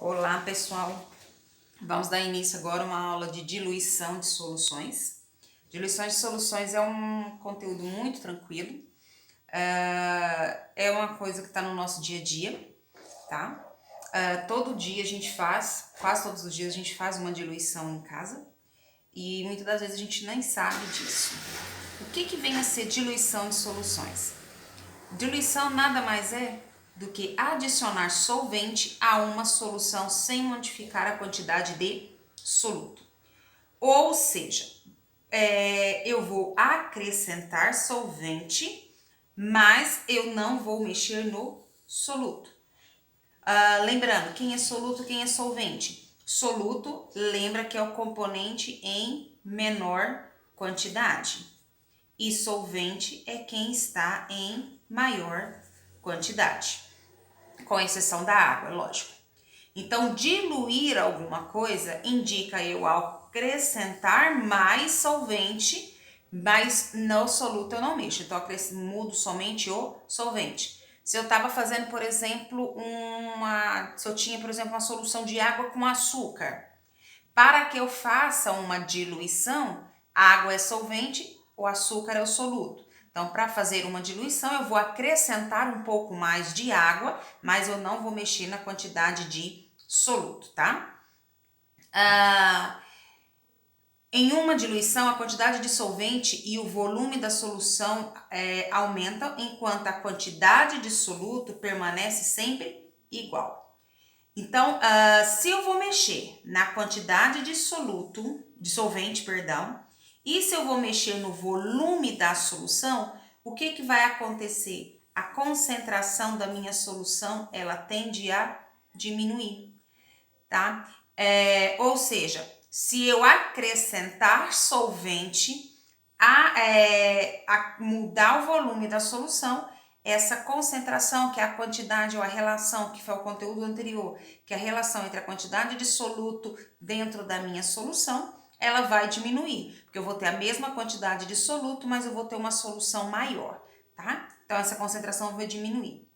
Olá, pessoal. Vamos dar início agora a uma aula de diluição de soluções. Diluição de soluções é um conteúdo muito tranquilo. É uma coisa que está no nosso dia a dia, tá? Todo dia a gente faz, quase todos os dias a gente faz uma diluição em casa e muitas das vezes a gente nem sabe disso. O que vem a ser diluição de soluções? Diluição nada mais é do que adicionar solvente a uma solução sem modificar a quantidade de soluto. Ou seja, eu vou acrescentar solvente, mas eu não vou mexer no soluto. Lembrando, quem é soluto, quem é solvente? Soluto, lembra que é o componente em menor quantidade. E solvente é quem está em maior quantidade, com exceção da água, lógico. Então, diluir alguma coisa indica eu acrescentar mais solvente, mas no soluto eu não mexo. Então, eu mudo somente o solvente. Se eu estava fazendo, por exemplo, se eu tinha, por exemplo, uma solução de água com açúcar, para que eu faça uma diluição, a água é solvente, o açúcar é o soluto. Então, para fazer uma diluição, eu vou acrescentar um pouco mais de água, mas eu não vou mexer na quantidade de soluto, tá? Em uma diluição, a quantidade de solvente e o volume da solução aumentam, enquanto a quantidade de soluto permanece sempre igual. Então, se eu vou mexer na quantidade de solvente, e se eu vou mexer no volume da solução, o que vai acontecer? A concentração da minha solução, ela tende a diminuir, tá? Ou seja, se eu acrescentar solvente a mudar o volume da solução, essa concentração, que é a quantidade ou a relação, que foi o conteúdo anterior, que é a relação entre a quantidade de soluto dentro da minha solução, ela vai diminuir, porque eu vou ter a mesma quantidade de soluto, mas eu vou ter uma solução maior, tá? Então, essa concentração vai diminuir.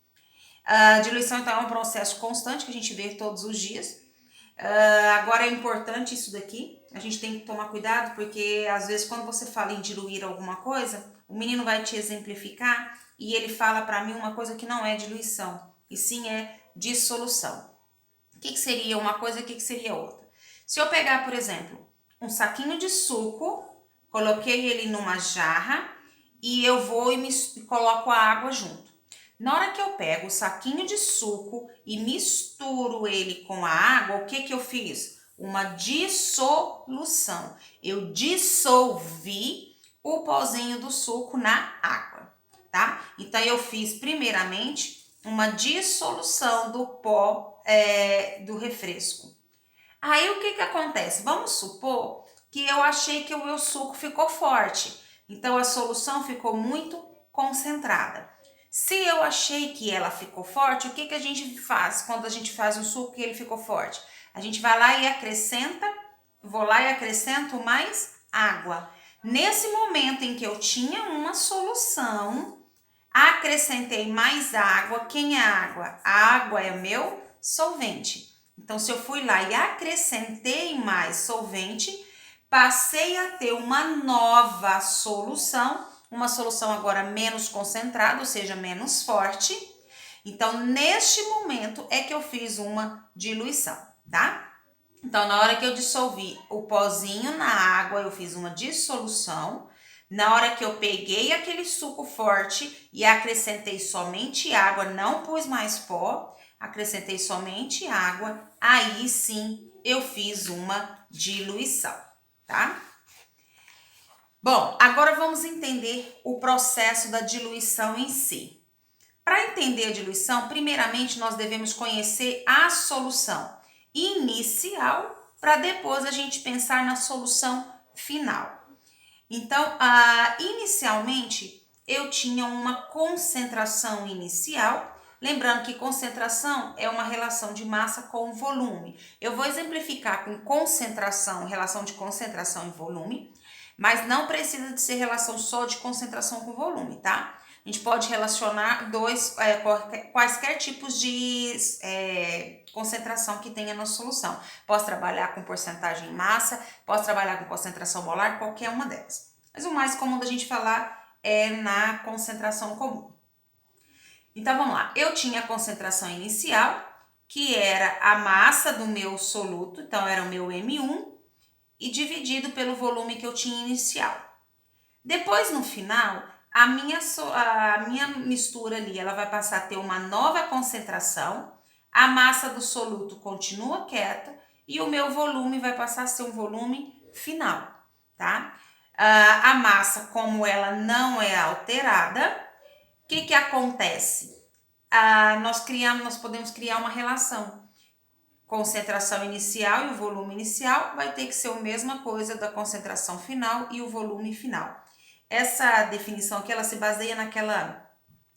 A diluição, então, é um processo constante que a gente vê todos os dias. Agora é importante isso daqui, a gente tem que tomar cuidado, porque às vezes quando você fala em diluir alguma coisa, o menino vai te exemplificar e ele fala para mim uma coisa que não é diluição, e sim é dissolução. O que seria uma coisa e o que seria outra? Se eu pegar, por exemplo, um saquinho de suco, coloquei ele numa jarra e eu vou e coloco a água junto. Na hora que eu pego o saquinho de suco e misturo ele com a água, o que eu fiz? Uma dissolução. Eu dissolvi o pozinho do suco na água, tá? Então, eu fiz primeiramente uma dissolução do pó do refresco. Aí, o que acontece? Vamos supor que eu achei que o meu suco ficou forte. Então, a solução ficou muito concentrada. Se eu achei que ela ficou forte, o que a gente faz quando a gente faz um suco e ele ficou forte? A gente vai lá e acrescento mais água. Nesse momento em que eu tinha uma solução, acrescentei mais água. Quem é a água? A água é meu solvente. Então, se eu fui lá e acrescentei mais solvente, passei a ter uma nova solução, uma solução agora menos concentrada, ou seja, menos forte. Então, neste momento é que eu fiz uma diluição, tá? Então, na hora que eu dissolvi o pozinho na água, eu fiz uma dissolução. Na hora que eu peguei aquele suco forte e acrescentei somente água, não pus mais pó, acrescentei somente água, aí sim eu fiz uma diluição, tá? Bom, agora vamos entender o processo da diluição em si. Para entender a diluição, primeiramente nós devemos conhecer a solução inicial para depois a gente pensar na solução final. Então, inicialmente eu tinha uma concentração inicial. Lembrando que concentração é uma relação de massa com volume. Eu vou exemplificar com concentração, relação de concentração e volume, mas não precisa de ser relação só de concentração com volume, tá? A gente pode relacionar quaisquer tipos de concentração que tenha na solução. Posso trabalhar com porcentagem em massa, posso trabalhar com concentração molar, qualquer uma delas. Mas o mais comum da gente falar é na concentração comum. Então vamos lá, eu tinha a concentração inicial, que era a massa do meu soluto, então era o meu M1, e dividido pelo volume que eu tinha inicial. Depois, no final, a minha mistura ali, ela vai passar a ter uma nova concentração, a massa do soluto continua quieta e o meu volume vai passar a ser um volume final, tá? A massa, como ela não é alterada, o que acontece? Nós podemos criar uma relação. Concentração inicial e o volume inicial vai ter que ser a mesma coisa da concentração final e o volume final. Essa definição aqui, ela se baseia naquela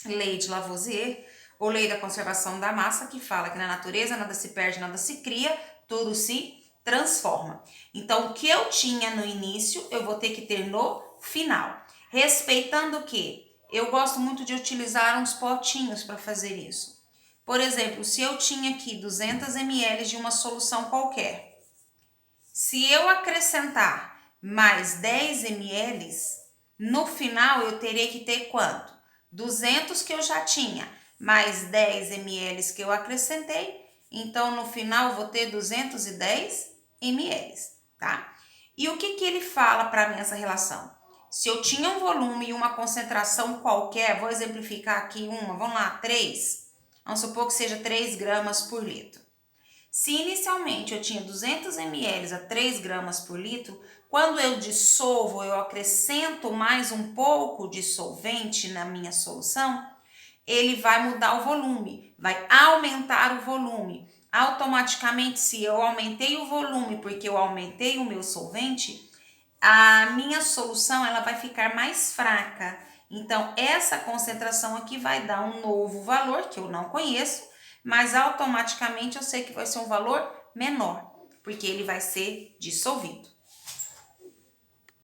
lei de Lavoisier, ou lei da conservação da massa, que fala que na natureza nada se perde, nada se cria, tudo se transforma. Então, o que eu tinha no início, eu vou ter que ter no final. Respeitando o quê? Eu gosto muito de utilizar uns potinhos para fazer isso. Por exemplo, se eu tinha aqui 200 ml de uma solução qualquer, se eu acrescentar mais 10 ml, no final eu teria que ter quanto? 200 que eu já tinha, mais 10 ml que eu acrescentei, então no final eu vou ter 210 ml, tá? E o que ele fala para mim essa relação? Se eu tinha um volume e uma concentração qualquer, vou exemplificar aqui vamos lá, 3. Vamos supor que seja 3 gramas por litro. Se inicialmente eu tinha 200 ml a 3 gramas por litro, quando eu dissolvo, eu acrescento mais um pouco de solvente na minha solução, ele vai mudar o volume, vai aumentar o volume. Automaticamente, se eu aumentei o volume porque eu aumentei o meu solvente, a minha solução ela vai ficar mais fraca. Então, essa concentração aqui vai dar um novo valor que eu não conheço, mas automaticamente eu sei que vai ser um valor menor, porque ele vai ser dissolvido.